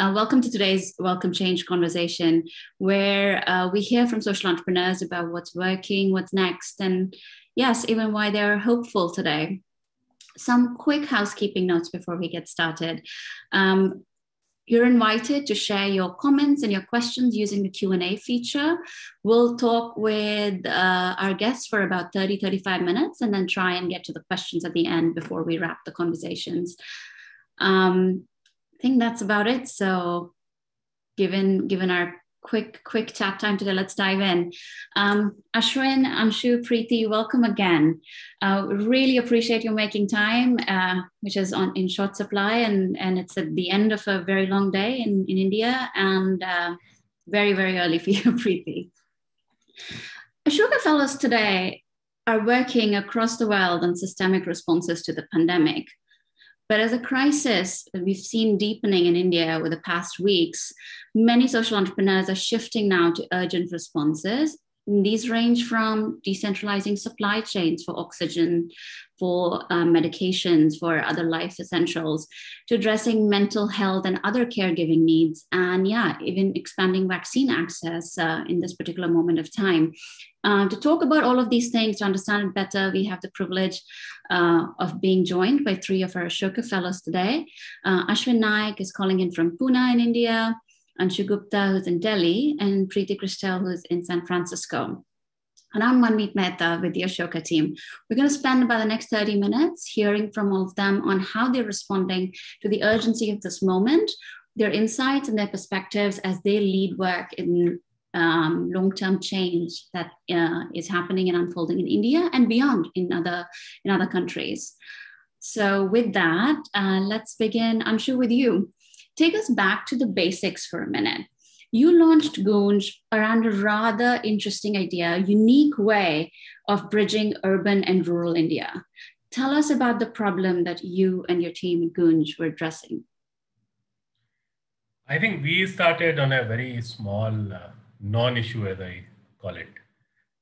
Welcome to today's Welcome Change conversation, where we hear from social entrepreneurs about what's working, what's next, and yes, even why they're hopeful today. Some quick housekeeping notes before we get started. You're invited to share your comments and your questions using the Q&A feature. We'll talk with our guests for about 30-35 minutes and then try and get to the questions at the end before we wrap the conversations. I think that's about it. So given our quick chat time today, let's dive in. Ashwin, Anshu, Priti, welcome again. Really appreciate you making time, which is in short supply, and it's at the end of a very long day in India, and very, very early for you, Priti. Ashoka Fellows today are working across the world on systemic responses to the pandemic. But as a crisis that we've seen deepening in India over the past weeks, many social entrepreneurs are shifting now to urgent responses. These range from decentralizing supply chains for oxygen, for medications, for other life essentials, to addressing mental health and other caregiving needs, and even expanding vaccine access in this particular moment of time. To talk about all of these things, to understand it better, we have the privilege of being joined by three of our Ashoka Fellows today. Ashwin Naik is calling in from Pune in India, Anshu Gupta, who's in Delhi, and Priti Krishtel, who's in San Francisco. And I'm Manmeet Mehta with the Ashoka team. We're going to spend about the next 30 minutes hearing from all of them on how they're responding to the urgency of this moment, their insights and their perspectives as they lead work in long-term change that is happening and unfolding in India and beyond in other countries. So with that, let's begin. Anshu, with you. Take us back to the basics for a minute. You launched Goons around a rather interesting idea, unique way of bridging urban and rural India. Tell us about the problem that you and your team at Goons were addressing. I think we started on a very small non-issue, as I call it.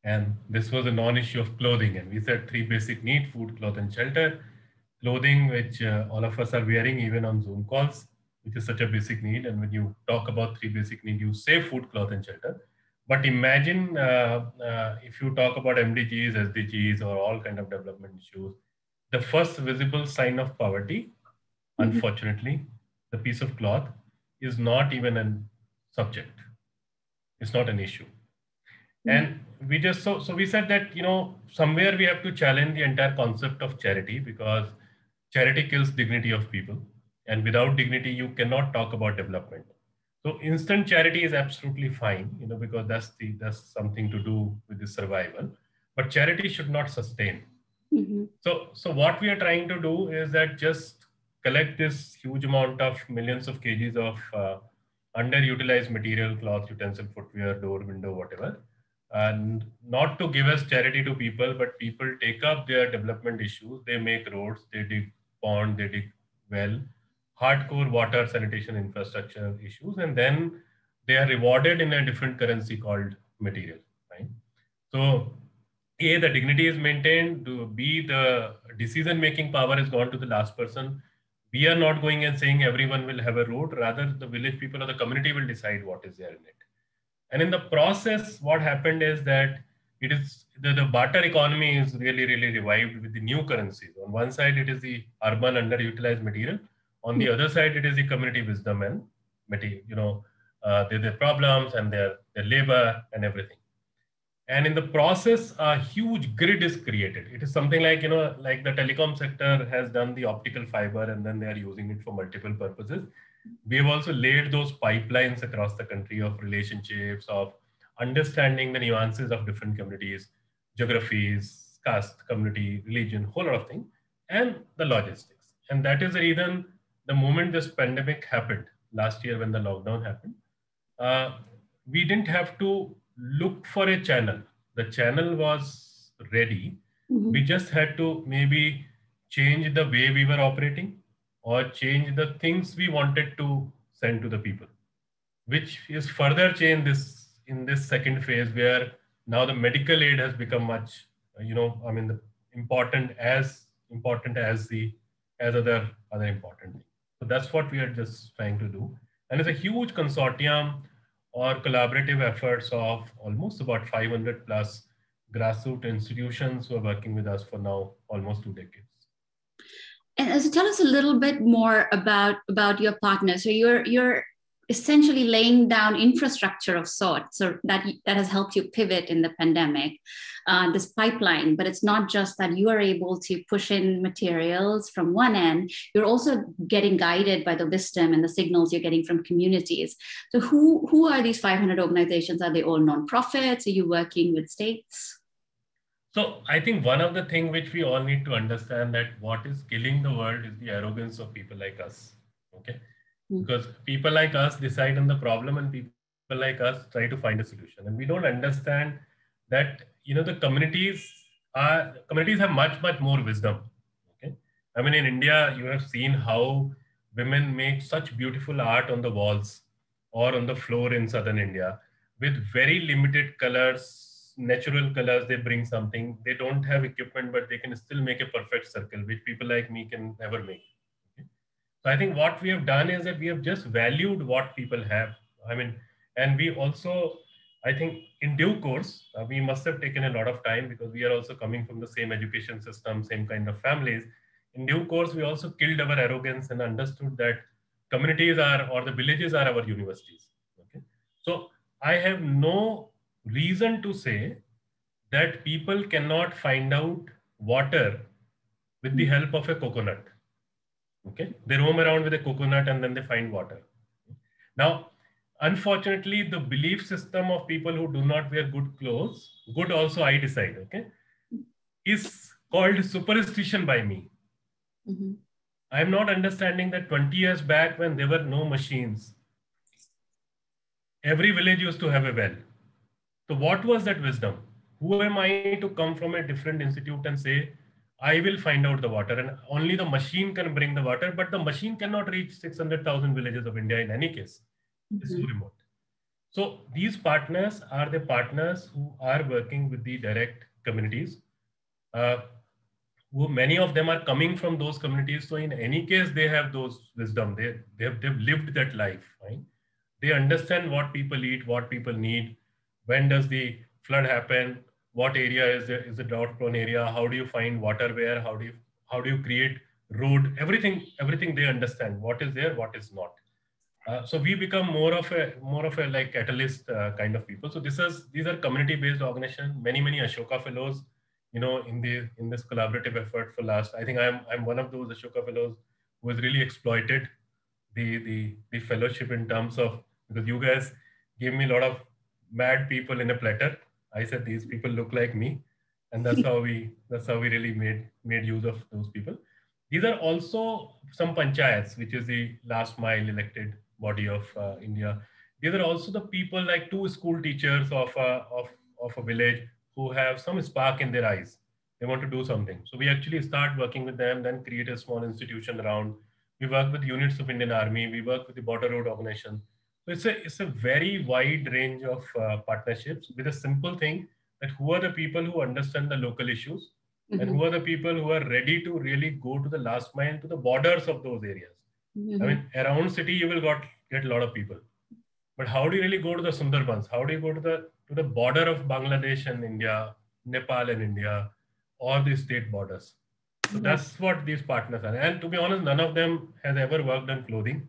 And this was a non-issue of clothing. And we said three basic needs: food, cloth, and shelter. Clothing, which all of us are wearing even on Zoom calls, which is such a basic need. And when you talk about three basic needs, you say food, cloth, and shelter. But imagine if you talk about MDGs, SDGs, or all kind of development issues, the first visible sign of poverty, unfortunately, the piece of cloth, is not even a subject. It's not an issue. And we just, so we said that, somewhere we have to challenge the entire concept of charity, because charity kills dignity of people. And without dignity, you cannot talk about development. So instant charity is absolutely fine, because that's something to do with the survival. But charity should not sustain. So what we are trying to do is that just collect this huge amount of millions of kgs of underutilized material, cloth, utensil, footwear, door, window, whatever, and not to give us charity to people, but people take up their development issues. They make roads, they dig pond, they dig well, hardcore water, sanitation, infrastructure issues, and then they are rewarded in a different currency called material, right? So A, the dignity is maintained. B, the decision-making power has gone to the last person. We are not going and saying everyone will have a road. Rather, the village people or the community will decide what is there in it. And in the process, what happened is that it is the barter economy is really, really revived with the new currencies. On one side, it is the urban underutilized material. On the other side, it is the community wisdom and material, their problems and their labor and everything. And in the process, a huge grid is created. It is something like, like the telecom sector has done the optical fiber and then they are using it for multiple purposes. We have also laid those pipelines across the country of relationships, of understanding the nuances of different communities, geographies, caste, community, religion, whole lot of things, and the logistics. And that is the reason the moment this pandemic happened, last year when the lockdown happened, we didn't have to look for a channel. The channel was ready. We just had to maybe change the way we were operating or change the things we wanted to send to the people, which is further changed in this second phase where now the medical aid has become much, important as other important things. So that's what we are just trying to do. And it's a huge consortium or collaborative efforts of almost about 500 plus grassroots institutions who are working with us for now almost 2 decades. And so tell us a little bit more about your partner. So you're essentially laying down infrastructure of sorts, so that has helped you pivot in the pandemic, this pipeline. But it's not just that you are able to push in materials from one end, you're also getting guided by the wisdom and the signals you're getting from communities. So who are these 500 organizations? Are they all nonprofits? Are you working with states? So I think one of the things which we all need to understand, that what is killing the world is the arrogance of people like us. Okay. Because people like us decide on the problem and people like us try to find a solution. And we don't understand that, the communities have much more wisdom. Okay. I mean, in India, you have seen how women make such beautiful art on the walls or on the floor in southern India with very limited colors, natural colors. They bring something. They don't have equipment, but they can still make a perfect circle, which people like me can never make. So I think what we have done is that we have just valued what people have. I mean, and we also, I think in due course, we must have taken a lot of time because we are also coming from the same education system, same kind of families. In due course, we also killed our arrogance and understood that communities are, or the villages are our universities. Okay. So I have no reason to say that people cannot find out water with the help of a coconut. Okay, they roam around with a coconut and then they find water. Now, unfortunately, the belief system of people who do not wear good clothes, good also I decide, okay, is called superstition by me. Mm-hmm. I'm not understanding that 20 years back when there were no machines, every village used to have a well. So what was that wisdom? Who am I to come from a different institute and say, I will find out the water and only the machine can bring the water, but the machine cannot reach 600,000 villages of India in any case. Mm-hmm. It's so remote. So these partners are the partners who are working with the direct communities. Who many of them are coming from those communities. So in any case, they have those wisdom. They've lived that life, right? They understand what people eat, what people need. When does the flood happen? What area is the drought prone area? How do you find water where? How do you create road? Everything they understand. What is there, what is not. So we become more of a like catalyst kind of people. So these are community based organizations. Many Ashoka Fellows, in this collaborative effort for last. I think I'm one of those Ashoka Fellows who has really exploited the fellowship in terms of, because you guys gave me a lot of mad people in a platter. I said these people look like me, and that's how we really made use of those people. These are also some panchayats, which is the last mile elected body of India. These are also the people like two school teachers of a village who have some spark in their eyes. They want to do something. So we actually start working with them, then create a small institution around. We work with units of Indian Army. We work with the Border Road Organization. So it's a very wide range of partnerships with a simple thing, that who are the people who understand the local issues, mm-hmm. and who are the people who are ready to really go to the last mile, to the borders of those areas. Mm-hmm. I mean, around city, you will get a lot of people. But how do you really go to the Sundarbans? How do you go to the border of Bangladesh and India, Nepal and India, or the state borders? So that's what these partners are. And to be honest, none of them has ever worked on clothing.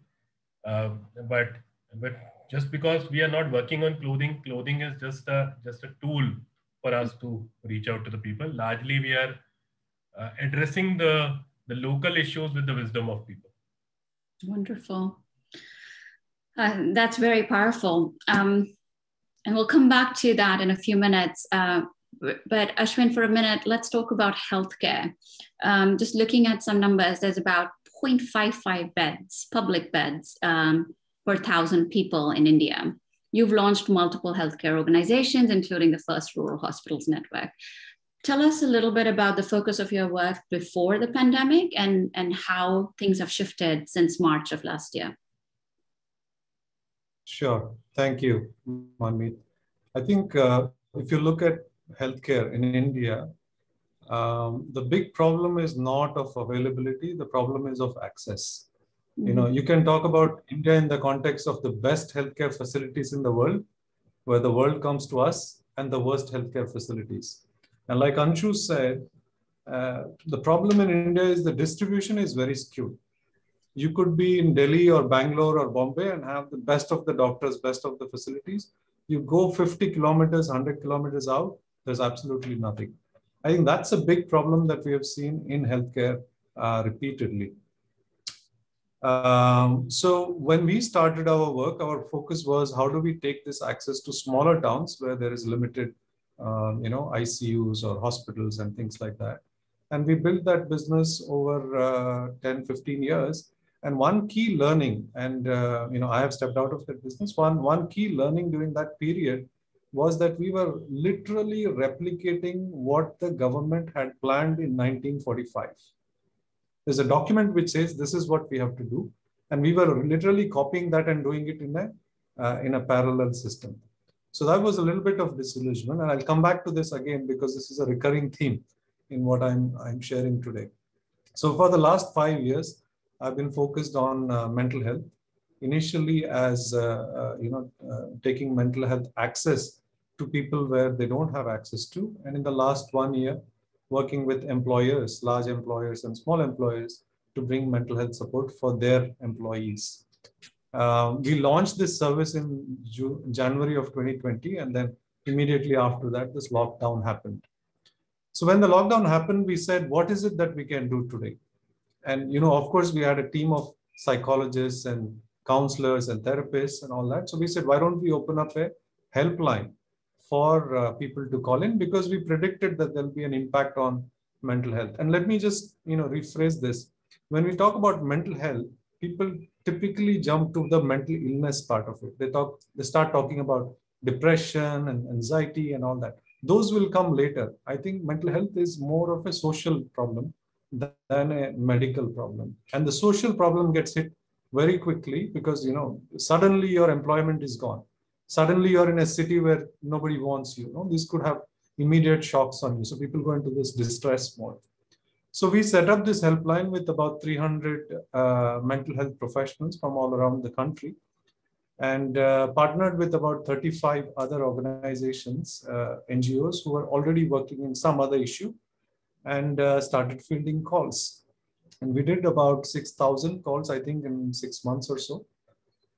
But just because we are not working on clothing is just a tool for us to reach out to the people. Largely, we are addressing the local issues with the wisdom of people. Wonderful. That's very powerful. And we'll come back to that in a few minutes. But Ashwin, for a minute, let's talk about healthcare. Just looking at some numbers, there's about 0.55 beds, public beds, per 1,000 people in India. You've launched multiple healthcare organizations, including the first rural hospitals network. Tell us a little bit about the focus of your work before the pandemic and how things have shifted since March of last year. Sure. Thank you, Manmeet. I think if you look at healthcare in India, the big problem is not of availability. The problem is of access. You know, you can talk about India in the context of the best healthcare facilities in the world, where the world comes to us, and the worst healthcare facilities. And like Anshu said, the problem in India is the distribution is very skewed. You could be in Delhi or Bangalore or Bombay and have the best of the doctors, best of the facilities. You go 50 kilometers, 100 kilometers out, there's absolutely nothing. I think that's a big problem that we have seen in healthcare repeatedly. So when we started our work, our focus was how do we take this access to smaller towns where there is limited, ICUs or hospitals and things like that. And we built that business over 10, 15 years. And one key learning, and I have stepped out of that business. One key learning during that period was that we were literally replicating what the government had planned in 1945. There's a document which says this is what we have to do, and we were literally copying that and doing it in a parallel system. So that was a little bit of disillusionment, and I'll come back to this again because this is a recurring theme in what I'm sharing today. So for the last 5 years, I've been focused on mental health. Initially, as taking mental health access to people where they don't have access to, and in the last 1 year, working with employers, large employers and small employers, to bring mental health support for their employees. We launched this service in January of 2020, and then immediately after that, this lockdown happened. So when the lockdown happened, we said, what is it that we can do today? And, of course, we had a team of psychologists and counselors and therapists and all that. So we said, why don't we open up a helpline for people to call in, because we predicted that there'll be an impact on mental health. And let me just, rephrase this. When we talk about mental health, people typically jump to the mental illness part of it. They start talking about depression and anxiety and all that. Those will come later. I think mental health is more of a social problem than a medical problem. And the social problem gets hit very quickly because, suddenly your employment is gone. Suddenly you're in a city where nobody wants you. This could have immediate shocks on you. So people go into this distress mode. So we set up this helpline with about 300 mental health professionals from all around the country, and partnered with about 35 other organizations, NGOs, who are already working in some other issue, and started fielding calls. And we did about 6,000 calls, I think, in 6 months or so.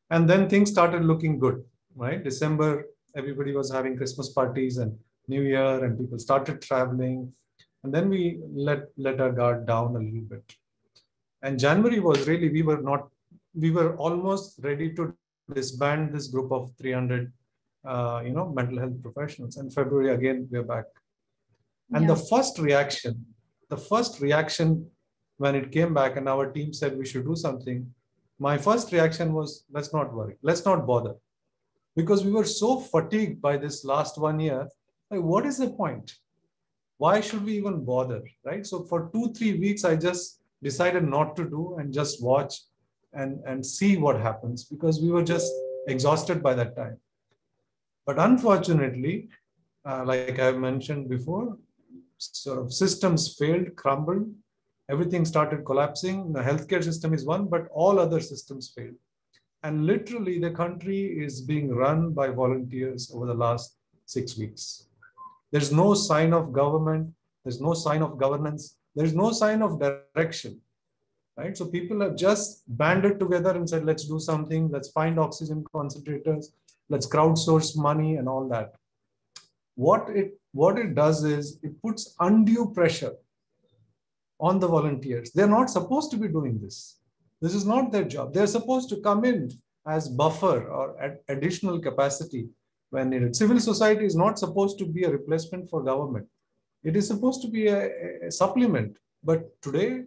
And then things started looking good. Right? December, everybody was having Christmas parties and New Year, and people started traveling. And then we let our guard down a little bit. And January was really, we were almost ready to disband this group of 300, mental health professionals. And February, again, we're back. And the first reaction when it came back and our team said we should do something, my first reaction was, let's not worry, let's not bother. Because we were so fatigued by this last 1 year, like, what is the point? Why should we even bother, right? So for 2-3 weeks, I just decided not to do and just watch and see what happens, because we were just exhausted by that time. But unfortunately, like I mentioned before, sort of systems failed, crumbled, everything started collapsing. The healthcare system is one, but all other systems failed. And literally, the country is being run by volunteers over the last 6 weeks. There's no sign of government. There's no sign of governance. There's no sign of direction, right? So people have just banded together and said, let's do something. Let's find oxygen concentrators. Let's crowdsource money and all that. What it does is it puts undue pressure on the volunteers. They're not supposed to be doing this. This is not their job. They're supposed to come in as buffer or additional capacity when needed. Civil society is not supposed to be a replacement for government. It is supposed to be a supplement. But today,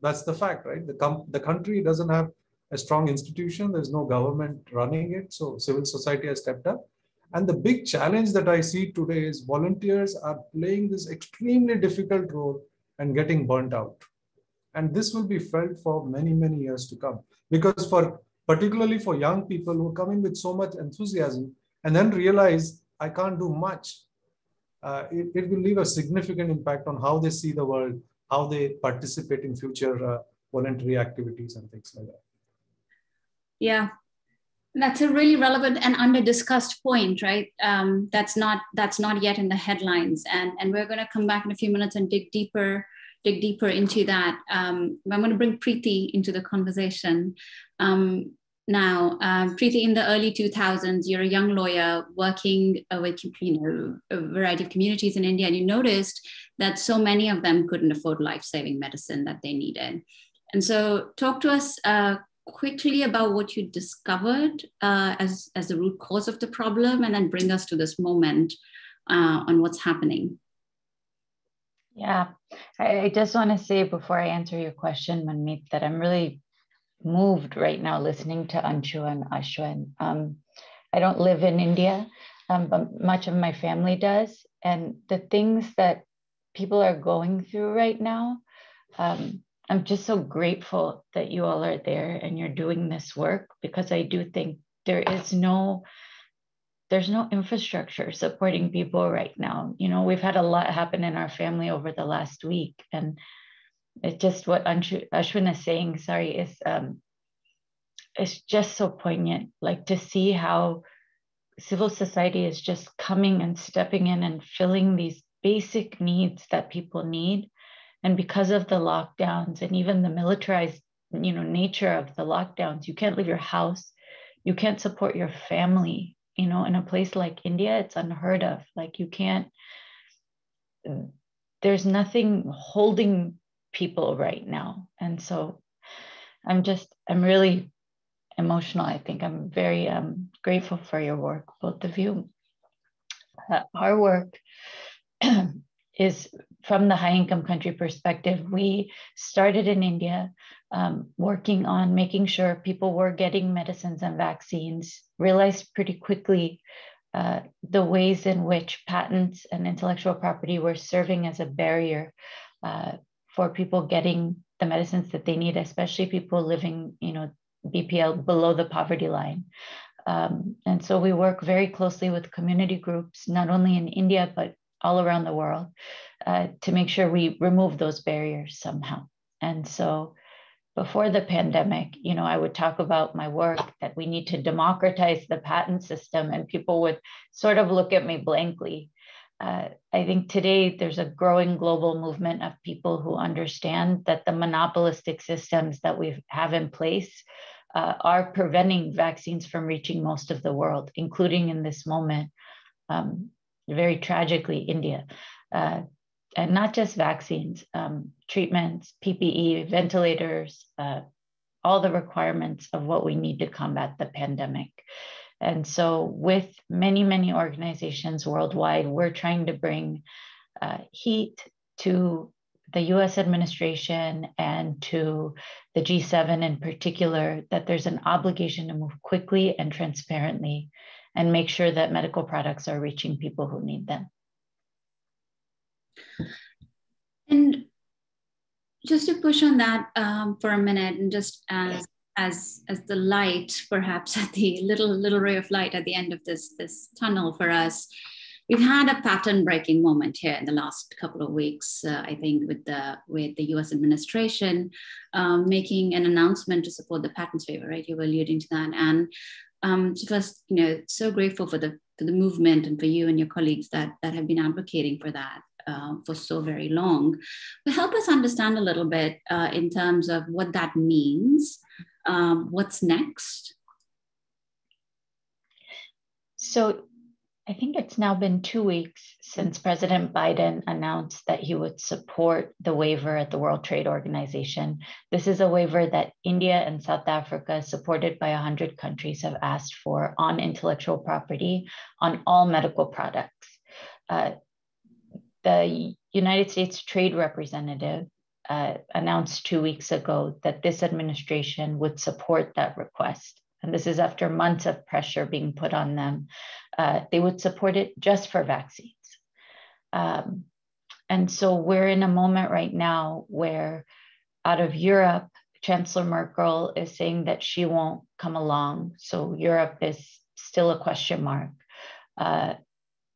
that's the fact, right? The country doesn't have a strong institution. There's no government running it. So civil society has stepped up. And the big challenge that I see today is volunteers are playing this extremely difficult role and getting burnt out. And this will be felt for many, many years to come. Because particularly for young people who come in with so much enthusiasm and then realize, I can't do much, it will leave a significant impact on how they see the world, how they participate in future voluntary activities and things like that. Yeah. That's a really relevant and under-discussed point, right? That's not yet in the headlines, and we're going to come back in a few minutes and dig deeper into that. I'm going to bring Priti into the conversation now. Priti, in the early 2000s, you're a young lawyer working with a variety of communities in India, and you noticed that so many of them couldn't afford life-saving medicine that they needed. And so, talk to us quickly about what you discovered as the root cause of the problem, and then bring us to this moment on what's happening. Yeah, I just want to say before I answer your question, Manmeet, that I'm really moved right now listening to Anshu and Ashwin. I don't live in India, but much of my family does. And the things that people are going through right now, I'm just so grateful that you all are there and you're doing this work, because I do think there's no infrastructure supporting people right now. You know, we've had a lot happen in our family over the last week, and it's just what Ashwin is saying, is it's just so poignant, like to see how civil society is just coming and stepping in and filling these basic needs that people need. And because of the lockdowns and even the militarized, nature of the lockdowns, you can't leave your house, you can't support your family. In a place like India, it's unheard of. Like there's nothing holding people right now. And so I'm really emotional. I think I'm very grateful for your work, both of you. Our work is from the high income country perspective. We started in India, working on making sure people were getting medicines and vaccines, realized pretty quickly the ways in which patents and intellectual property were serving as a barrier for people getting the medicines that they need, especially people living, BPL, below the poverty line. And so we work very closely with community groups, not only in India, but all around the world, to make sure we remove those barriers somehow. And so before the pandemic, I would talk about my work that we need to democratize the patent system, and people would sort of look at me blankly. I think today there's a growing global movement of people who understand that the monopolistic systems that we have in place are preventing vaccines from reaching most of the world, including in this moment, very tragically, India. And not just vaccines, treatments, PPE, ventilators, all the requirements of what we need to combat the pandemic. And so with many, many organizations worldwide, we're trying to bring heat to the US administration and to the G7 in particular, that there's an obligation to move quickly and transparently and make sure that medical products are reaching people who need them. And just to push on that for a minute, and just as the light, perhaps at the little ray of light at the end of this tunnel for us, we've had a pattern breaking moment here in the last couple of weeks. I think with the U.S. administration making an announcement to support the patents waiver, right? You were alluding to that, and first, so grateful for the movement and for you and your colleagues that have been advocating for that for so very long. But help us understand a little bit in terms of what that means. What's next? So I think it's now been 2 weeks since President Biden announced that he would support the waiver at the World Trade Organization. This is a waiver that India and South Africa, supported by 100 countries, have asked for on intellectual property on all medical products. The United States Trade Representative announced 2 weeks ago that this administration would support that request. And this is after months of pressure being put on them. They would support it just for vaccines. And so we're in a moment right now where out of Europe, Chancellor Merkel is saying that she won't come along. So Europe is still a question mark.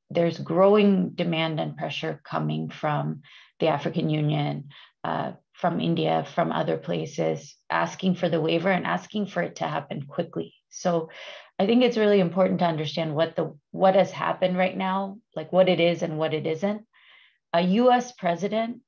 There's growing demand and pressure coming from the African Union, from India, from other places, asking for the waiver and asking for it to happen quickly. So I think it's really important to understand what has happened right now, like what it is and what it isn't. A US president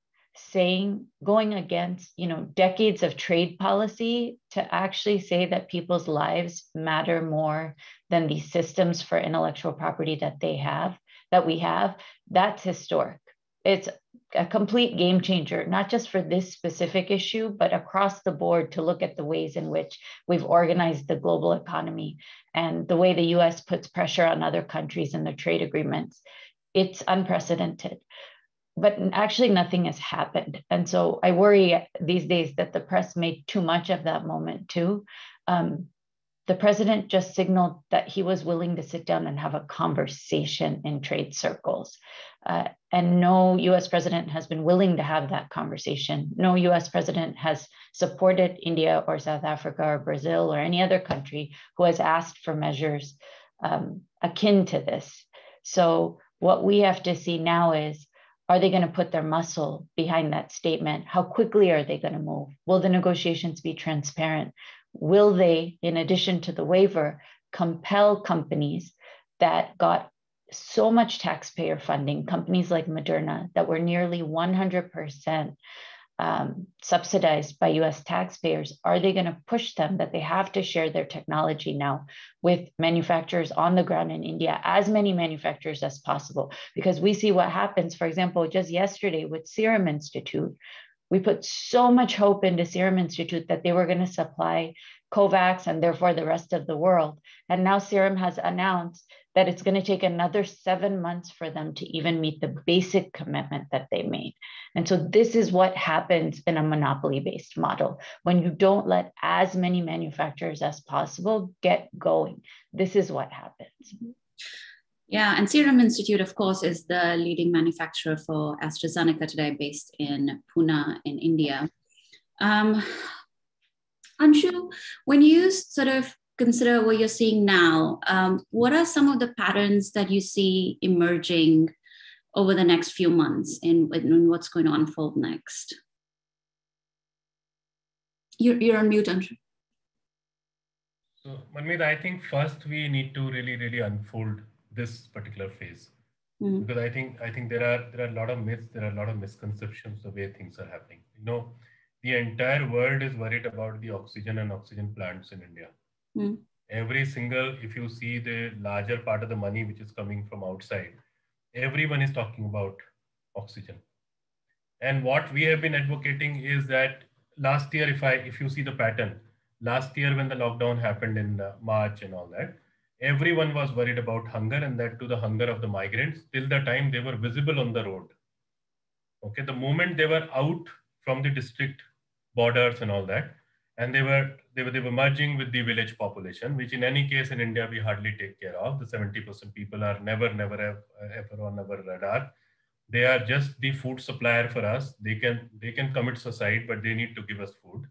going against, decades of trade policy to actually say that people's lives matter more than these systems for intellectual property that we have, that's historic. It's a complete game changer, not just for this specific issue, but across the board, to look at the ways in which we've organized the global economy and the way the US puts pressure on other countries in their trade agreements. It's unprecedented. But actually nothing has happened. And so I worry these days that the press made too much of that moment too. The president just signaled that he was willing to sit down and have a conversation in trade circles. And no US president has been willing to have that conversation. No US president has supported India or South Africa or Brazil or any other country who has asked for measures akin to this. So what we have to see now is, are they going to put their muscle behind that statement? How quickly are they going to move? Will the negotiations be transparent? Will they, in addition to the waiver, compel companies that got so much taxpayer funding, companies like Moderna, that were nearly 100% subsidized by US taxpayers? Are they going to push them that they have to share their technology now with manufacturers on the ground in India, as many manufacturers as possible? Because we see what happens, for example, just yesterday with Serum Institute. We put so much hope into Serum Institute that they were going to supply COVAX and therefore the rest of the world. And now Serum has announced that it's going to take another 7 months for them to even meet the basic commitment that they made. And so this is what happens in a monopoly-based model. When you don't let as many manufacturers as possible get going, this is what happens. Yeah, and Serum Institute, of course, is the leading manufacturer for AstraZeneca today, based in Pune in India. Anshu, when you sort of consider what you're seeing now, what are some of the patterns that you see emerging over the next few months in what's going to unfold next? You're on mute, Anshu. So, Manmeet, I think first we need to really unfold this particular phase, because I think there are a lot of myths, there are a lot of misconceptions the way things are happening. The entire world is worried about the oxygen and oxygen plants in India. Every single, if you see the larger part of the money which is coming from outside, everyone is talking about oxygen. And what we have been advocating is that last year, if you see the pattern, last year when the lockdown happened in March and all that, everyone was worried about hunger, and that to the hunger of the migrants till the time they were visible on the road. Okay, the moment they were out from the district borders and all that, and they were merging with the village population, which in any case in India we hardly take care of. The 70% people are never ever on our radar. They are just the food supplier for us. They can commit suicide, but they need to give us food.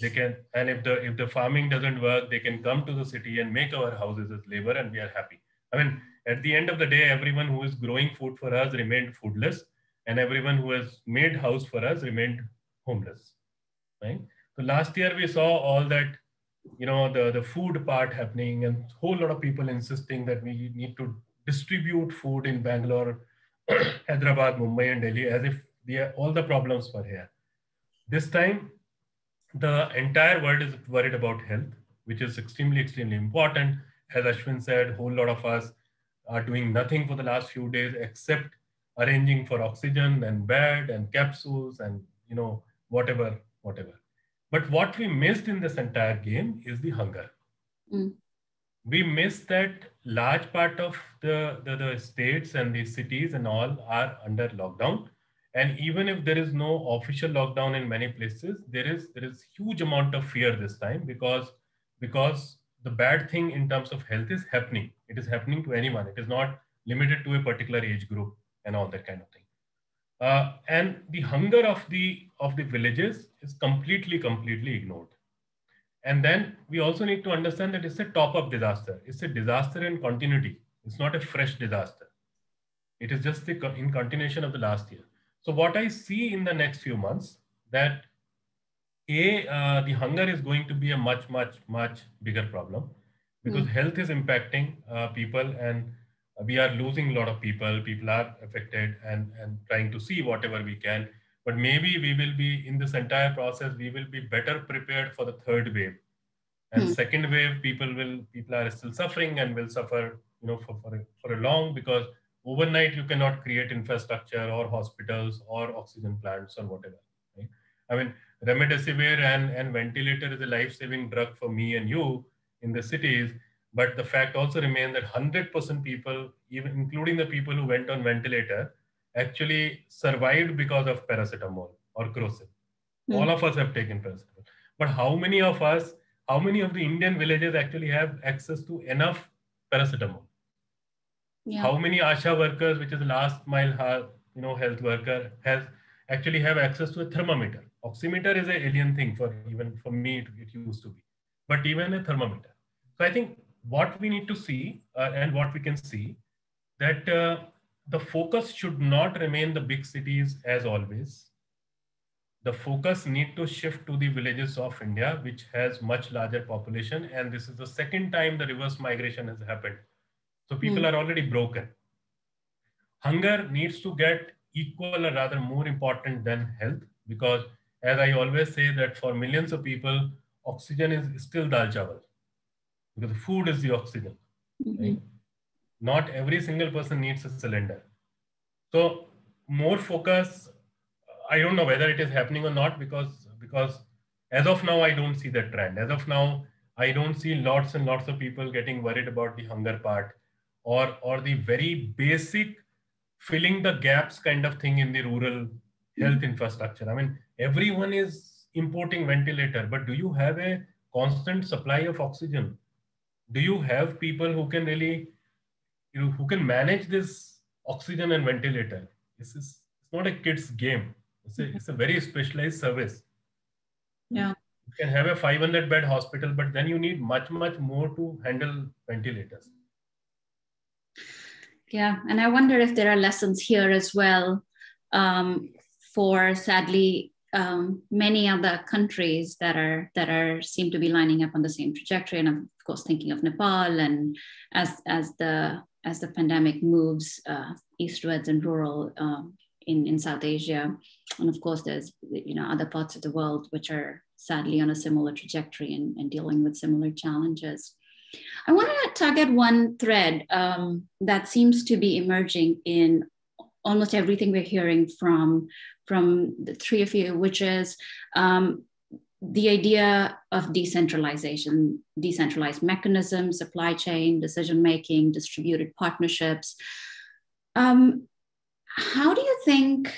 They can, and if the farming doesn't work, they can come to the city and make our houses as labor, and we are happy. I mean, at the end of the day, everyone who is growing food for us remained foodless, and everyone who has made house for us remained homeless, right? So last year we saw all that, the food part happening, and a whole lot of people insisting that we need to distribute food in Bangalore, Hyderabad, Mumbai, and Delhi, as if all the problems were here. This time, the entire world is worried about health, which is extremely important. As Ashwin said, a whole lot of us are doing nothing for the last few days except arranging for oxygen and bed and capsules and whatever. But what we missed in this entire game is the hunger. We missed that large part of the states and the cities and all are under lockdown. And even if there is no official lockdown in many places, there is huge amount of fear this time, because the bad thing in terms of health is happening. It is happening to anyone. It is not limited to a particular age group and all that kind of thing. And the hunger of the villages is completely ignored. And then we also need to understand that it's a top-up disaster. It's a disaster in continuity. It's not a fresh disaster. It is just in continuation of the last year. So what I see in the next few months, that The hunger is going to be a much, much, much bigger problem because health is impacting people, and we are losing a lot of people. People are affected and trying to see whatever we can. But maybe we will be in this entire process, we will be better prepared for the third wave. And second wave, people are still suffering and will suffer, for a long, because overnight you cannot create infrastructure or hospitals or oxygen plants or whatever. Right? I mean, remdesivir and ventilator is a life-saving drug for me and you in the cities. But the fact also remains that 100% people, even including the people who went on ventilator, actually survived because of paracetamol or crocin. All of us have taken paracetamol. But how many of the Indian villages actually have access to enough paracetamol? Yeah. How many ASHA workers, which is the last mile, health worker, have access to a thermometer? Oximeter is an alien thing even for me. It used to be, but even a thermometer. So I think what we need to see and what we can see that the focus should not remain the big cities as always. The focus need to shift to the villages of India, which has much larger population. And this is the second time the reverse migration has happened. So people are already broken. Hunger needs to get equal or rather more important than health, because as I always say that for millions of people, oxygen is still dal chawal, because food is the oxygen. Right? Not every single person needs a cylinder. So more focus, I don't know whether it is happening or not, because as of now, I don't see that trend. As of now, I don't see lots and lots of people getting worried about the hunger part or the very basic filling the gaps kind of thing in the rural health infrastructure. I mean, everyone is importing ventilator, but do you have a constant supply of oxygen? Do you have people who can really, who can manage this oxygen and ventilator? It's not a kid's game. It's a very specialized service. Yeah. You can have a 500 bed hospital, but then you need much, much more to handle ventilators. Yeah, and I wonder if there are lessons here as well for, sadly, many other countries that are seem to be lining up on the same trajectory. And of course, thinking of Nepal, and as the pandemic moves eastwards and rural in South Asia, and of course, there's other parts of the world which are sadly on a similar trajectory and dealing with similar challenges. I want to tug at one thread that seems to be emerging in almost everything we're hearing from the three of you, which is the idea of decentralization, decentralized mechanisms, supply chain, decision-making, distributed partnerships. How do you think,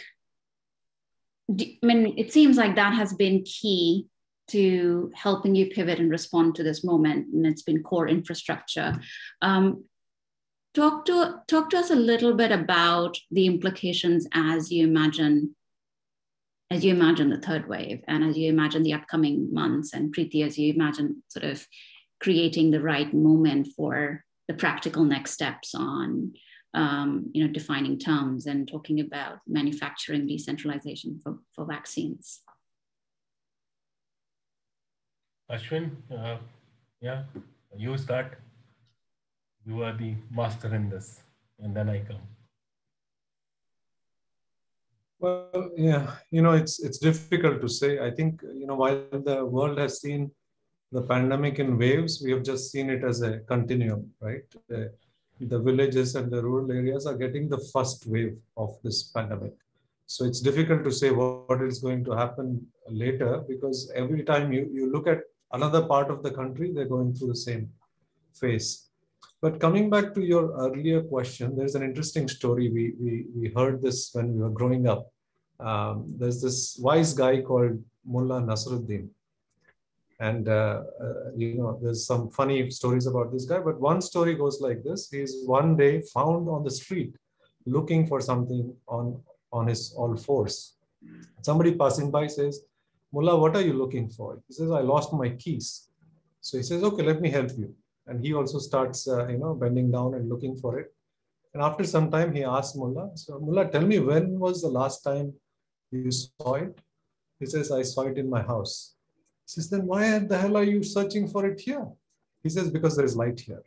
it seems like that has been key to helping you pivot and respond to this moment, and it's been core infrastructure. Talk to us a little bit about the implications as you imagine the third wave, and as you imagine the upcoming months, and Priti, as you imagine sort of creating the right moment for the practical next steps on defining terms and talking about manufacturing decentralization for vaccines. Ashwin, you start. You are the master in this, and then I come. Well, yeah, it's difficult to say. I think, while the world has seen the pandemic in waves, we have just seen it as a continuum, right? The villages and the rural areas are getting the first wave of this pandemic. So it's difficult to say what is going to happen later, because every time you look at another part of the country, they're going through the same phase. But coming back to your earlier question, there's an interesting story. We heard this when we were growing up. There's this wise guy called Mullah Nasruddin. And, there's some funny stories about this guy. But one story goes like this. He's one day found on the street looking for something on his all fours. Somebody passing by says, Mullah, what are you looking for? He says, I lost my keys. So he says, okay, let me help you. And he also starts, bending down and looking for it. And after some time, he asks Mullah, so Mullah, tell me, when was the last time you saw it? He says, I saw it in my house. He says, then why the hell are you searching for it here? He says, because there is light here.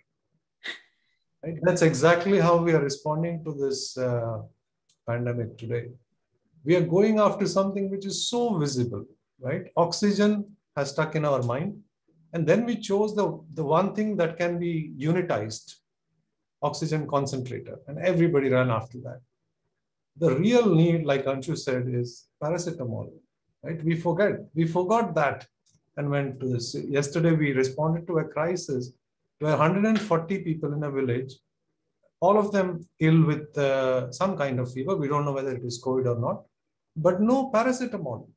Right? That's exactly how we are responding to this pandemic today. We are going after something which is so visible, right? Oxygen has stuck in our mind. And then we chose the one thing that can be unitized, oxygen concentrator, and everybody ran after that. The real need, like Anshu said, is paracetamol, right? We forgot that and went to this. Yesterday, we responded to a crisis where 140 people in a village, all of them ill with some kind of fever. We don't know whether it is COVID or not, but no paracetamol.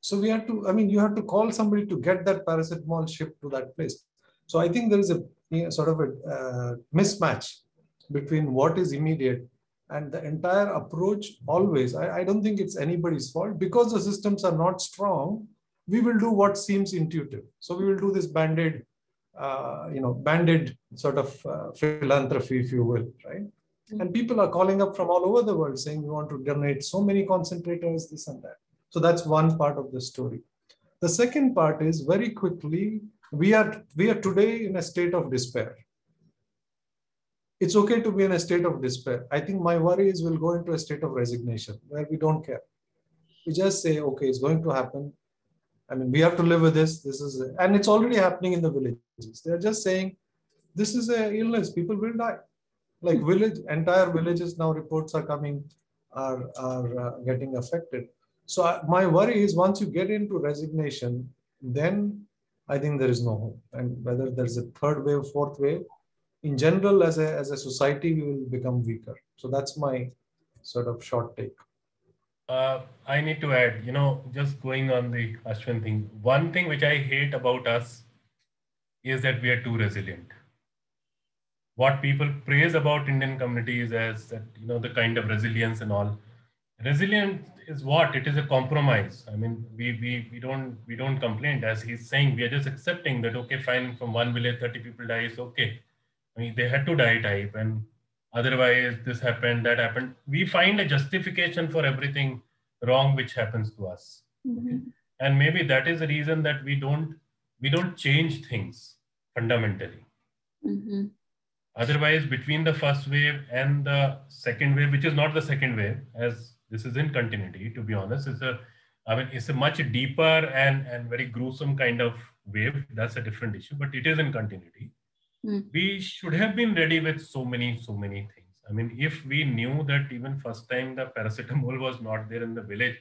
So we had to, I mean, you have to call somebody to get that paracetamol shipped to that place. So I think there is a sort of a mismatch between what is immediate and the entire approach always. I don't think it's anybody's fault. Because the systems are not strong, we will do what seems intuitive. So we will do this band-aid sort of philanthropy, if you will, right? And people are calling up from all over the world saying, we want to donate so many concentrators, this and that. So that's one part of the story. The second part is, very quickly, we are today in a state of despair. It's okay to be in a state of despair. I think my worry is we'll go into a state of resignation where we don't care. We just say, okay, it's going to happen. I mean, we have to live with this. And it's already happening in the villages. They're just saying, this is an illness. People will die. Like entire villages now, reports are coming, are getting affected. So my worry is, once you get into resignation, then I think there is no hope. And whether there's a third wave, fourth wave, in general, as a society, we will become weaker. So that's my sort of short take. I need to add, just going on the Ashwin thing, one thing which I hate about us is that we are too resilient. What people praise about Indian communities as that, the kind of resilience and all. Resilience is what? It is a compromise. I mean, we don't complain. As he's saying, we are just accepting that, okay, fine, from one village, 30 people die, it's okay. I mean, they had to die type, and otherwise this happened, that happened. We find a justification for everything wrong which happens to us. Mm-hmm. Okay? And maybe that is the reason that we don't change things fundamentally. Mm-hmm. Otherwise, between the first wave and the second wave, which is not the second wave, as this is in continuity, to be honest, it's a much deeper and very gruesome kind of wave. That's a different issue, but it is in continuity. We should have been ready with so many things. I mean, if we knew that even first time the paracetamol was not there in the village,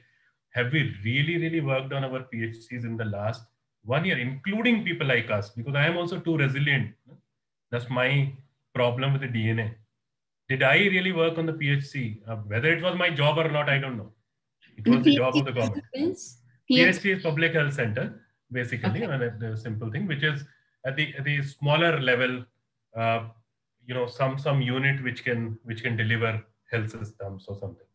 have we really worked on our PhCs in the last 1 year, including people like us? Because I am also too resilient. That's my problem with the DNA. Did I really work on the PhC? Whether it was my job or not, I don't know. It was the job of the government. PhC is Public Health Center, basically, okay. The simple thing, which is at the smaller level, some unit which can deliver health systems or something.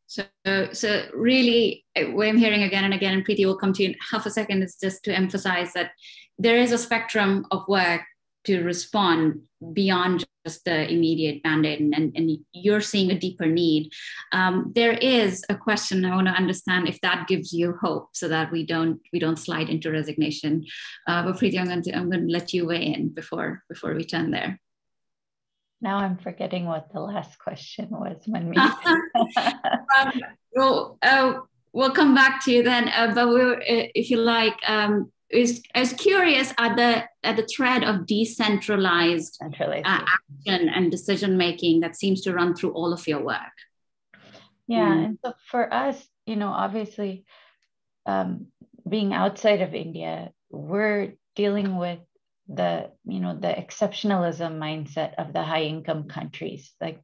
So really, what I'm hearing again and again, and Priti will come to you in half a second, is just to emphasize that there is a spectrum of work to respond beyond just the immediate band-aid, and you're seeing a deeper need. There is a question I want to understand if that gives you hope, so that we don't slide into resignation. But Priti, I'm going to let you weigh in before we turn there. Now I'm forgetting what the last question was. We'll come back to you then. But if you like. I was curious at the thread of decentralized action and decision making that seems to run through all of your work. Yeah, and so for us, obviously, being outside of India, we're dealing with the exceptionalism mindset of the high income countries. Like,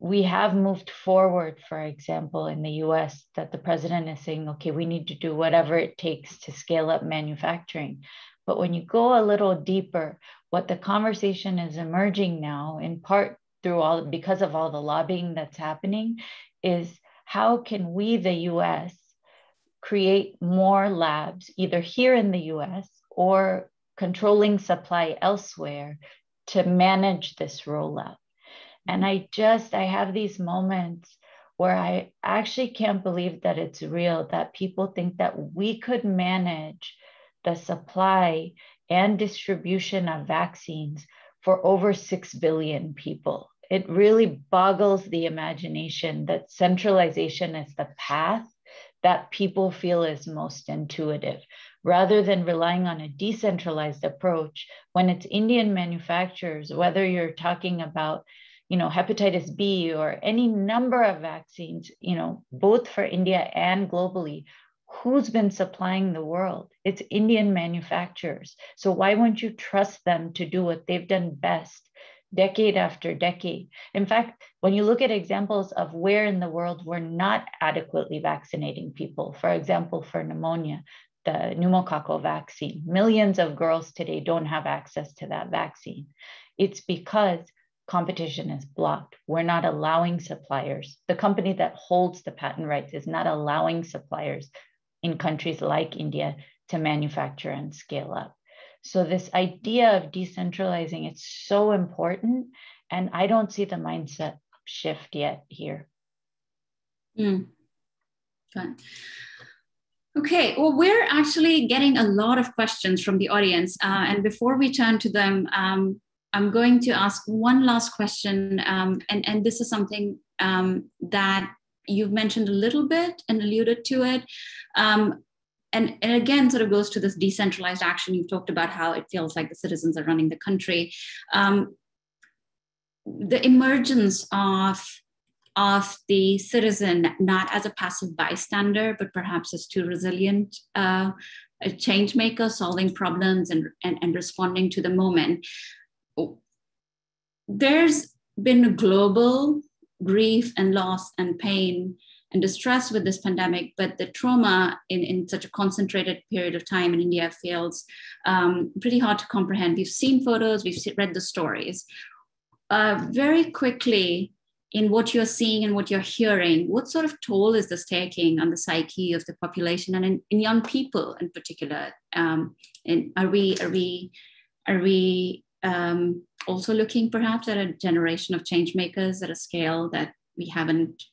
we have moved forward, for example, in the US, that the president is saying, okay, we need to do whatever it takes to scale up manufacturing. But when you go a little deeper, what the conversation is emerging now, in part because of all the lobbying that's happening, is how can we, the US, create more labs, either here in the US or controlling supply elsewhere, to manage this rollout. And I have these moments where I actually can't believe that it's real, that people think that we could manage the supply and distribution of vaccines for over 6 billion people. It really boggles the imagination that centralization is the path that people feel is most intuitive, rather than relying on a decentralized approach when it's Indian manufacturers, whether you're talking about hepatitis B or any number of vaccines, both for India and globally. Who's been supplying the world? It's Indian manufacturers. So why won't you trust them to do what they've done best, decade after decade? In fact, when you look at examples of where in the world we're not adequately vaccinating people, for example, for pneumonia, the pneumococcal vaccine, millions of girls today don't have access to that vaccine. It's because competition is blocked. We're not allowing suppliers. The company that holds the patent rights is not allowing suppliers in countries like India to manufacture and scale up. So this idea of decentralizing, it's so important. And I don't see the mindset shift yet here. Fine. Okay, well, we're actually getting a lot of questions from the audience. And before we turn to them, I'm going to ask one last question. And this is something that you've mentioned a little bit and alluded to it. And again, sort of goes to this decentralized action. You've talked about how it feels like the citizens are running the country. The emergence of the citizen, not as a passive bystander, but perhaps as too resilient a change maker, solving problems and responding to the moment. There's been a global grief and loss and pain and distress with this pandemic, but the trauma in such a concentrated period of time in India feels pretty hard to comprehend. We've seen photos, we've read the stories. Very quickly, in what you're seeing and what you're hearing, what sort of toll is this taking on the psyche of the population and in young people in particular? And are we also looking perhaps at a generation of change makers at a scale that we haven't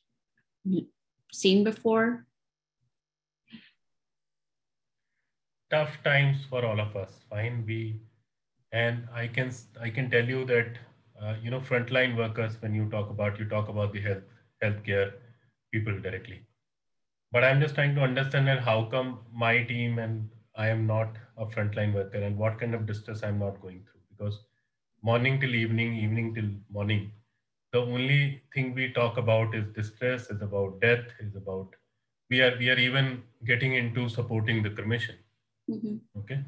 seen before? Tough times for all of us. Fine, and I can tell you that frontline workers, when you talk about the healthcare people directly. But I'm just trying to understand that how come my team and I am not a frontline worker, and what kind of distress I'm not going through, because morning till evening, evening till morning, the only thing we talk about is distress, is about death, is about we are even getting into supporting the cremation. Mm-hmm. Okay,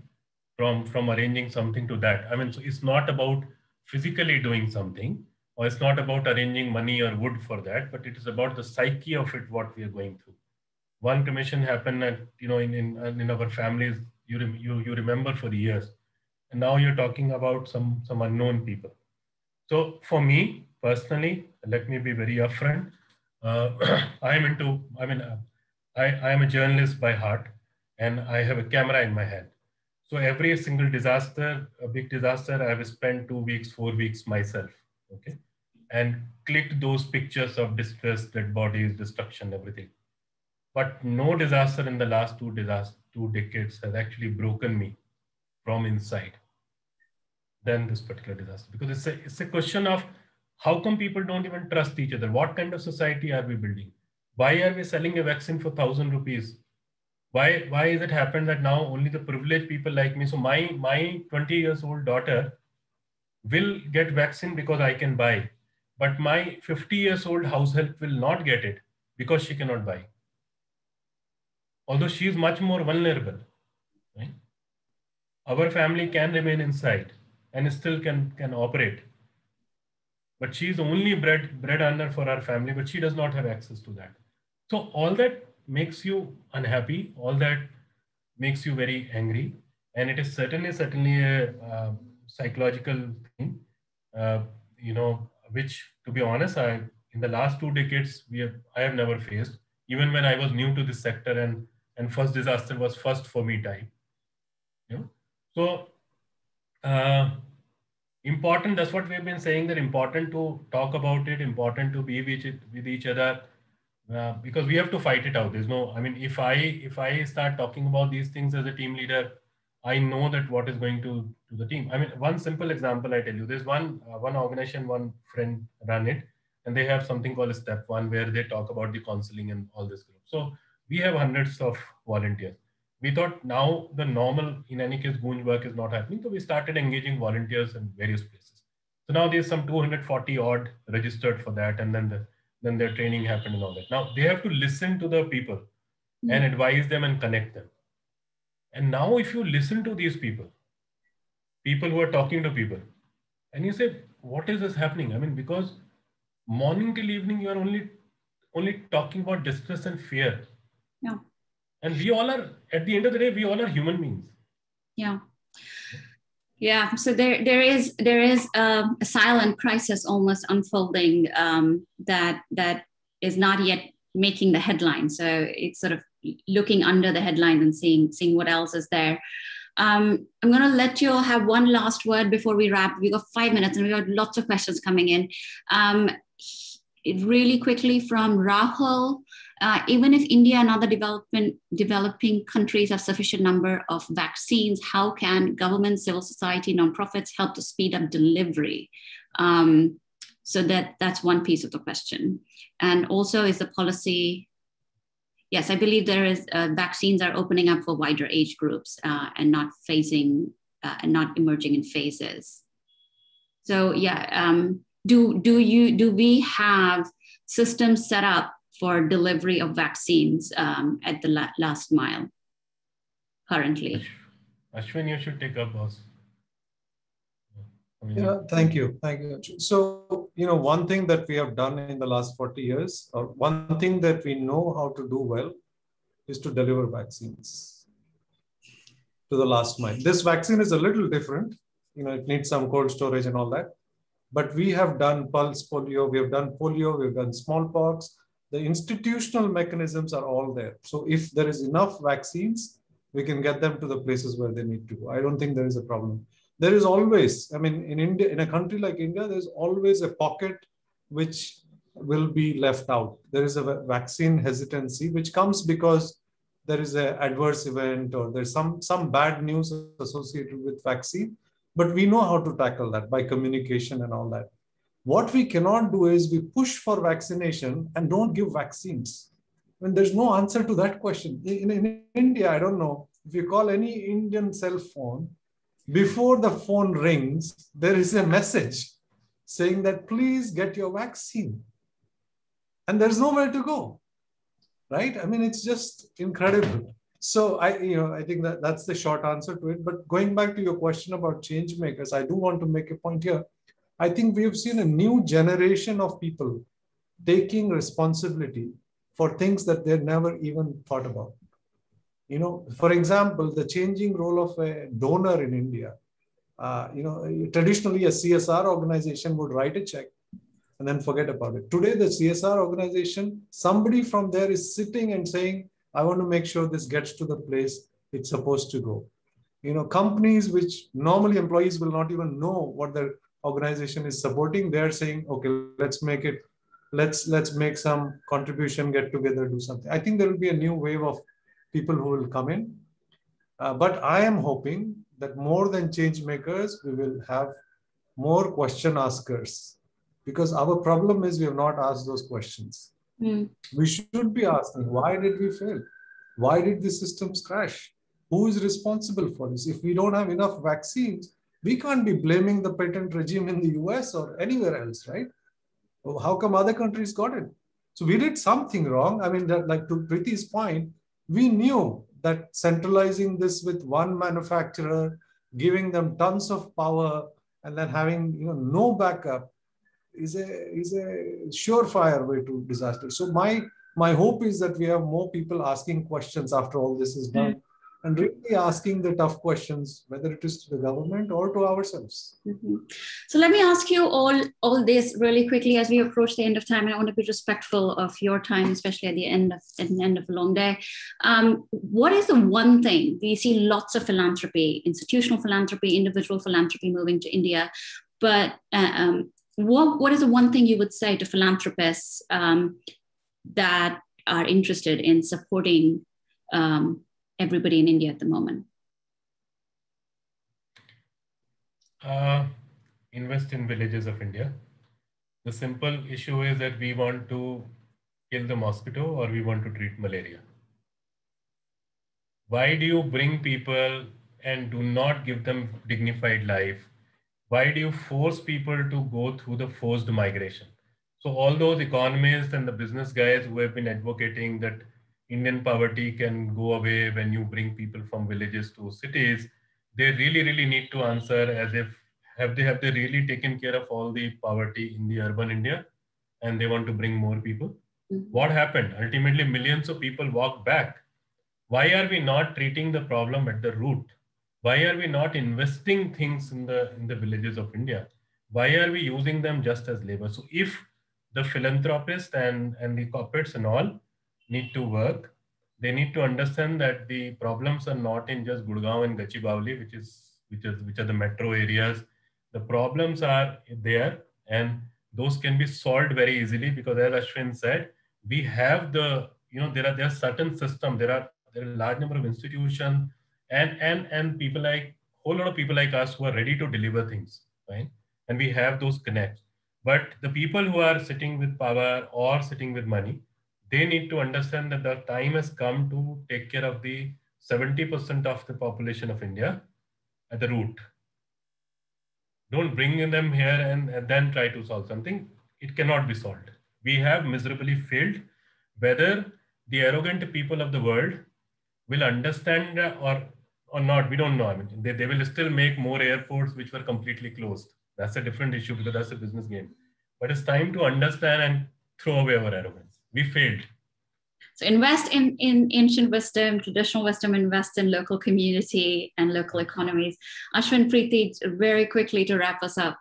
from arranging something to that. I mean, so it's not about physically doing something, or it's not about arranging money or wood for that, but it is about the psyche of it, what we are going through. One cremation happened at, in our families, you remember for years, and now you're talking about some unknown people. So for me personally, let me be very upfront. I am a journalist by heart, and I have a camera in my hand. So every single disaster, a big disaster, I have spent 2 weeks, 4 weeks myself, okay, and clicked those pictures of distress, dead bodies, destruction, everything. But no disaster in the last 2 decades has actually broken me from inside than this particular disaster, because it's a question of how come people don't even trust each other? What kind of society are we building? Why are we selling a vaccine for 1,000 rupees? Why is it happened that now only the privileged people like me? So my 20 years old daughter will get vaccine because I can buy, but my 50 years old house help will not get it because she cannot buy. Although she is much more vulnerable, right? Our family can remain inside and still can operate. But she is only bread earner for our family, but she does not have access to that. So all that makes you unhappy, all that makes you very angry. And it is certainly a psychological thing, which, to be honest, in the last 2 decades, I have never faced, even when I was new to this sector, and first disaster was first for me type. So important, that's what we've been saying, that important to talk about it, important to be with each other, because we have to fight it out. There's no, I mean, if I start talking about these things as a team leader, I know that what is going to the team. I mean, one simple example I tell you, there's one organization, one friend run it, and they have something called a step one where they talk about the counseling and all this group. So we have hundreds of volunteers. We thought now the normal, in any case, Goons work is not happening. So we started engaging volunteers in various places. So now there's some 240 odd registered for that. And then their training happened and all that. Now they have to listen to the people and advise them and connect them. And now if you listen to these people who are talking to people, and you say, what is this happening? I mean, because morning till evening, you are only talking about distress and fear. Yeah. And we all are, at the end of the day, we all are human beings. Yeah. Yeah. So there is a silent crisis almost unfolding that is not yet making the headline. So it's sort of looking under the headline and seeing what else is there. I'm going to let you all have one last word before we wrap. We got 5 minutes and we got lots of questions coming in. Really quickly from Rahul, even if India and other developing countries have sufficient number of vaccines, how can government, civil society, nonprofits help to speed up delivery? So that's one piece of the question. And also, is the policy? Yes, I believe there is vaccines are opening up for wider age groups and not emerging in phases. So yeah, do we have systems set up for delivery of vaccines at the last mile currently? Ashwin, you should take up, boss. Yeah, thank you. So, one thing that we have done in the last 40 years, or one thing that we know how to do well, is to deliver vaccines to the last mile. This vaccine is a little different. It needs some cold storage and all that. But we have done pulse polio, we have done polio, we've done smallpox. The institutional mechanisms are all there. So if there is enough vaccines, we can get them to the places where they need to go. I don't think there is a problem. There is always, in India, in a country like India, there's always a pocket which will be left out. There is a vaccine hesitancy, which comes because there is an adverse event or there's some bad news associated with vaccine. But we know how to tackle that by communication and all that. What we cannot do is we push for vaccination and don't give vaccines. There's no answer to that question. In India, I don't know, if you call any Indian cell phone, before the phone rings, there is a message saying that please get your vaccine. And there's nowhere to go, right? It's just incredible. So I think that's the short answer to it. But going back to your question about change makers, I do want to make a point here. I think we have seen a new generation of people taking responsibility for things that they never even thought about. For example, the changing role of a donor in India. Traditionally a CSR organization would write a check and then forget about it. Today, the CSR organization, somebody from there is sitting and saying, I want to make sure this gets to the place it's supposed to go. Companies which normally employees will not even know what their organization is supporting, they're saying, okay, let's make some contribution, get together, do something. I think there will be a new wave of people who will come in. But I am hoping that more than change makers, we will have more question askers, because our problem is we have not asked those questions. We should be asking, why did we fail? Why did the systems crash? Who is responsible for this? If we don't have enough vaccines, we can't be blaming the patent regime in the US or anywhere else, right? How come other countries got it? So we did something wrong. Like to Priti's point, we knew that centralizing this with one manufacturer, giving them tons of power, and then having no backup is a surefire way to disaster. So my hope is that we have more people asking questions after all this is done, and really asking the tough questions, whether it is to the government or to ourselves. So let me ask you all this really quickly as we approach the end of time, and I want to be respectful of your time, especially at the end of a long day. What is the one thing we see lots of philanthropy, institutional philanthropy, individual philanthropy moving to India, but what is the one thing you would say to philanthropists that are interested in supporting everybody in India at the moment? Invest in villages of India. The simple issue is that we want to kill the mosquito or we want to treat malaria. Why do you bring people and do not give them dignified life? Why do you force people to go through the forced migration? So all those economists and the business guys who have been advocating that Indian poverty can go away when you bring people from villages to cities, they really need to answer as if have they really taken care of all the poverty in the urban India and they want to bring more people? Mhm. What happened? Ultimately, millions of people walked back. Why are we not treating the problem at the root? Why are we not investing things in the villages of India? Why are we using them just as labor? So if the philanthropists and the corporates and all need to work, they need to understand that the problems are not in just Gurgaon and Gachibowli, which are the metro areas. The problems are there, and those can be solved very easily because, as Ashwin said, we have there are certain systems. There are a large number of institutions and people like whole lot of people like us who are ready to deliver things, right? And we have those connects. But the people who are sitting with power or sitting with money, they need to understand that the time has come to take care of the 70% of the population of India at the root. Don't bring them here and then try to solve something. It cannot be solved. We have miserably failed. Whether the arrogant people of the world will understand or not, we don't know. I mean, they will still make more airports which were completely closed. That's a different issue because that's a business game. But it's time to understand and throw away our arrogance. We failed. So invest in ancient wisdom, traditional wisdom, invest in local community and local economies. Ashwin, Priti, very quickly to wrap us up.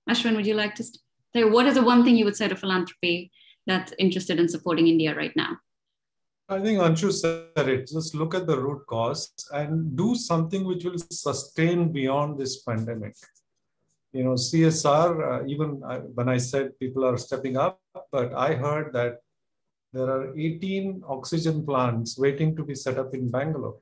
Ashwin, would you like to say, what is the one thing you would say to philanthropy that's interested in supporting India right now? I think Anshu said it. Just look at the root cause and do something which will sustain beyond this pandemic. You know, CSR, when I said people are stepping up, but I heard that there are 18 oxygen plants waiting to be set up in Bangalore,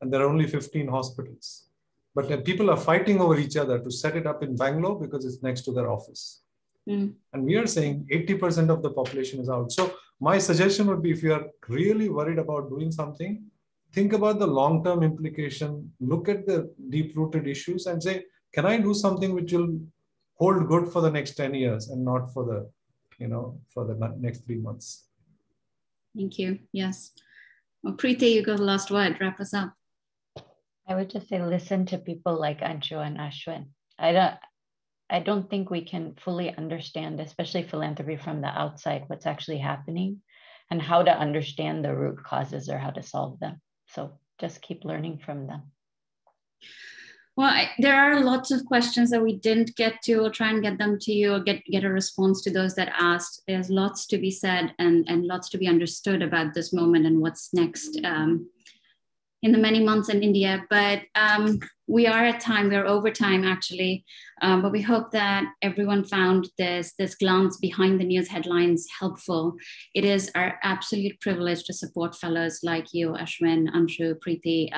and there are only 15 hospitals. But people are fighting over each other to set it up in Bangalore because it's next to their office. And we are saying 80% of the population is out. So my suggestion would be, if you are really worried about doing something, think about the long-term implication, look at the deep-rooted issues and say, can I do something which will hold good for the next 10 years and not for the, for the next 3 months? Thank you. Yes. Well, Priti, you got the last word. Wrap us up. I would just say, listen to people like Anshu and Ashwin. I don't think we can fully understand, especially philanthropy from the outside, what's actually happening and how to understand the root causes or how to solve them. So just keep learning from them. Well, there are lots of questions that we didn't get to. We'll try and get them to you or get a response to those that asked. There's lots to be said and lots to be understood about this moment and what's next in the many months in India. But we are at time, we're over time actually. But we hope that everyone found this glance behind the news headlines helpful. It is our absolute privilege to support fellows like you, Ashwin, Anshu, Priti.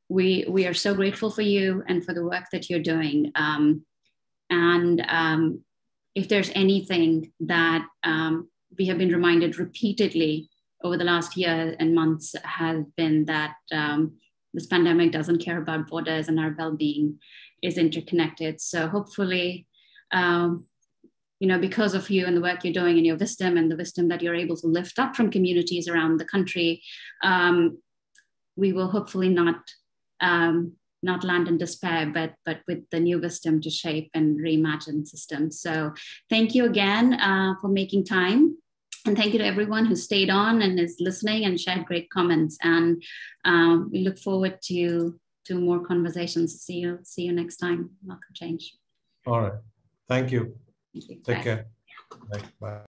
We are so grateful for you and for the work that you're doing. If there's anything that we have been reminded repeatedly over the last year and months, has been that this pandemic doesn't care about borders and our well-being is interconnected. So hopefully, because of you and the work you're doing and your wisdom and the wisdom that you're able to lift up from communities around the country, we will hopefully not land in despair, but with the new wisdom to shape and reimagine systems. So thank you again for making time. And thank you to everyone who stayed on and is listening and shared great comments. And we look forward to more conversations. See you next time. Welcome Change. All right. Thank you. Thank you. Take Bye. care. Bye.